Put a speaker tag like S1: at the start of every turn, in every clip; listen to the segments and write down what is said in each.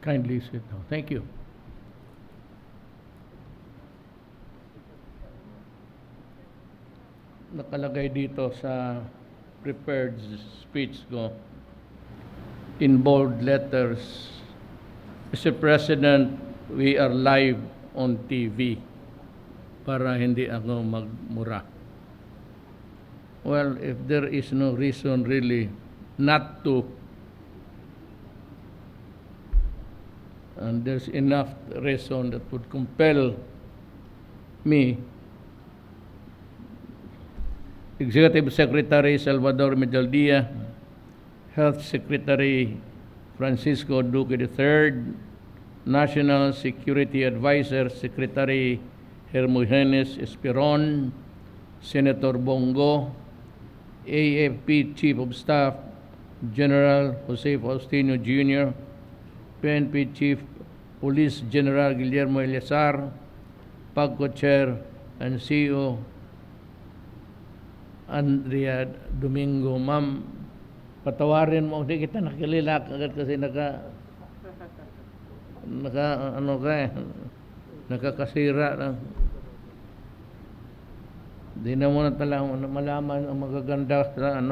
S1: Kindly sit down. Thank you. Nakalagay dito sa prepared speech ko in bold letters, Mr. President, we are live on TV para hindi ako magmura. Well, if there is no reason really not to, and there's enough reason that would compel me, Executive Secretary Salvador Medaldia, Health Secretary Francisco Duque III, National Security Advisor Secretary Hermogenes Esperon, Senator Bongo, AFP Chief of Staff General Jose Faustino Jr., PNP Chief Police General Guillermo Eleazar, PAGCO Chair and CEO Andrea Domingo. Ma'am, patawarin mo, hindi kita nakilala agad kasi nakakasira lang. Di na muna talaga malaman ang magaganda sa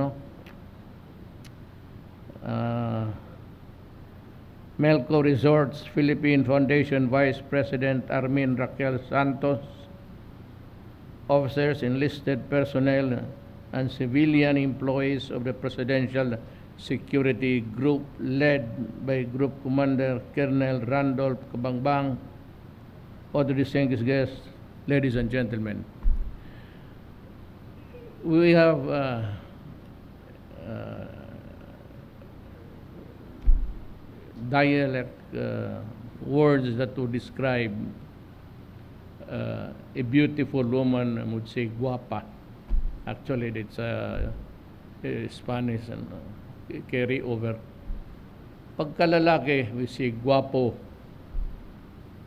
S1: Melco Resorts Philippine Foundation Vice President Armin Raquel Santos, officers, enlisted personnel, and civilian employees of the Presidential Security Group led by Group Commander Colonel Randolph Kabangbang, other distinguished guests, ladies and gentlemen. We have dialect words that to describe a beautiful woman, I would say guapa. Actually, it's Spanish and carry over. Pagkalalaki, we say guapo.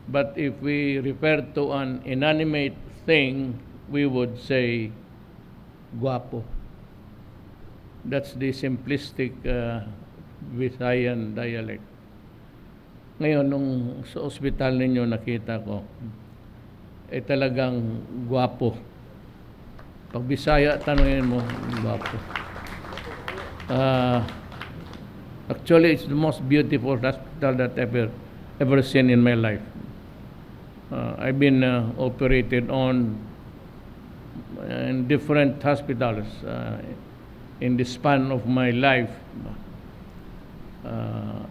S1: But if we refer to an inanimate thing, we would say guapo. That's the simplistic Visayan dialect. Ngayon, nung sa ospital ninyo nakita ko, talagang guwapo. Pag Bisaya, tanungin mo, guwapo. Actually, it's the most beautiful hospital that I've ever seen in my life. I've been operated on in different hospitals in the span of my life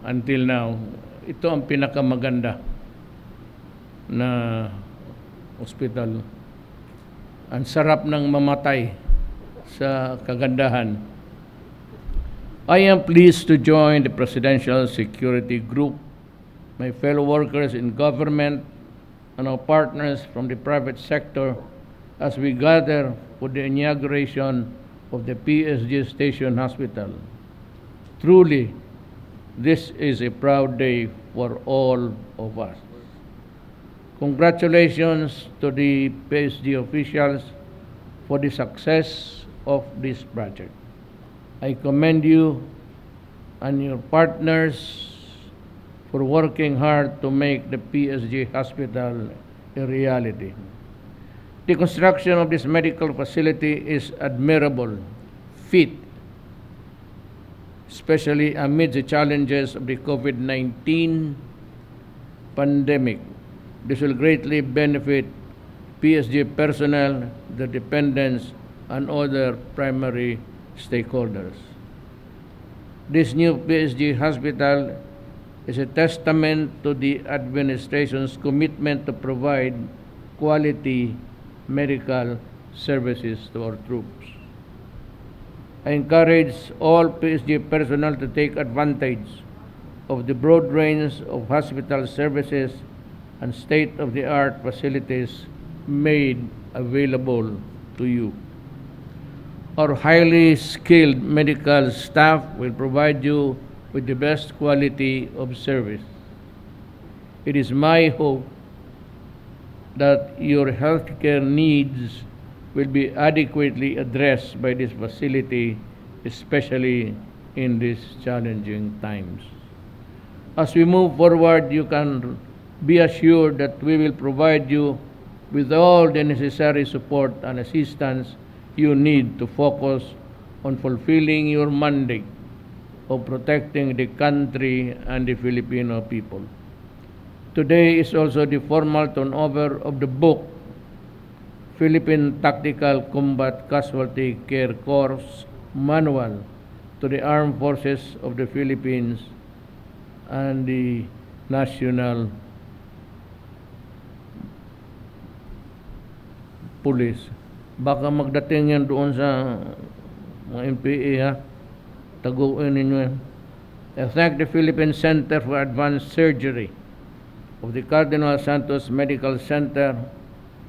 S1: until now. Ito ang pinakamaganda na hospital. Ang sarap ng mamatay sa kagandahan. I am pleased to join the Presidential Security Group, my fellow workers in government, and our partners from the private sector as we gather for the inauguration of the PSG Station Hospital. Truly, this is a proud day for all of us. Congratulations to the PSG officials for the success of this project. I commend you and your partners for working hard to make the PSG hospital a reality. The construction of this medical facility is admirable feat, especially amid the challenges of the COVID-19 pandemic. This will greatly benefit PSG personnel, their dependents, and other primary stakeholders. This new PSG hospital is a testament to the administration's commitment to provide quality medical services to our troops. I encourage all PSG personnel to take advantage of the broad range of hospital services and state-of-the-art facilities made available to you. Our highly skilled medical staff will provide you with the best quality of service. It is my hope that your healthcare needs will be adequately addressed by this facility, especially in these challenging times. As we move forward, you can be assured that we will provide you with all the necessary support and assistance you need to focus on fulfilling your mandate of protecting the country and the Filipino people. Today is also the formal turnover of the book Philippine Tactical Combat Casualty Care Corps Manual to the Armed Forces of the Philippines and the National Police. Baka magdating yan doon sa mga MPA, ha? Taguin ninyo yan. I thank the Philippine Center for Advanced Surgery of the Cardinal Santos Medical Center,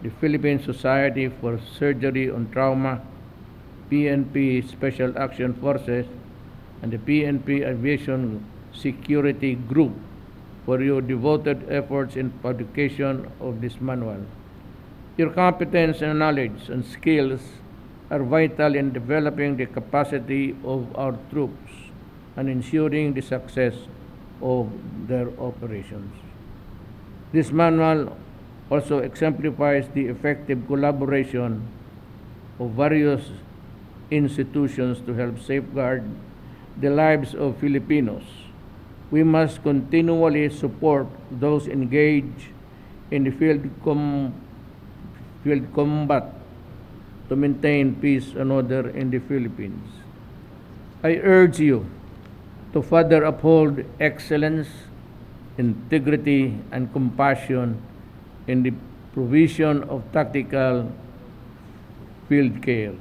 S1: the Philippine Society for Surgery on Trauma, PNP Special Action Forces, and the PNP Aviation Security Group for your devoted efforts in publication of this manual. Your competence and knowledge and skills are vital in developing the capacity of our troops and ensuring the success of their operations. This manual also exemplifies the effective collaboration of various institutions to help safeguard the lives of Filipinos. We must continually support those engaged in the field combat to maintain peace and order in the Philippines. I urge you to further uphold excellence, integrity, and compassion in the provision of tactical field care.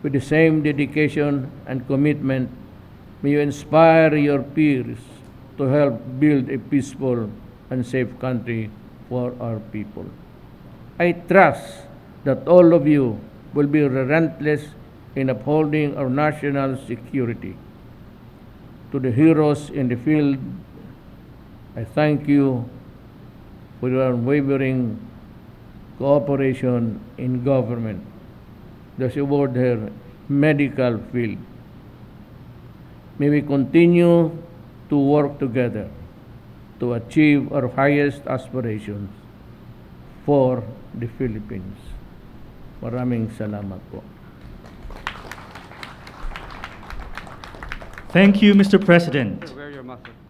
S1: With the same dedication and commitment, may you inspire your peers to help build a peaceful and safe country for our people. I trust that all of you will be relentless in upholding our national security. To the heroes in the field, I thank you for your unwavering cooperation in government. There's a word here, medical field. May we continue to work together to achieve our highest aspirations for the Philippines. Maraming salamat po.
S2: Thank you, Mr. President.
S3: Wear your mask.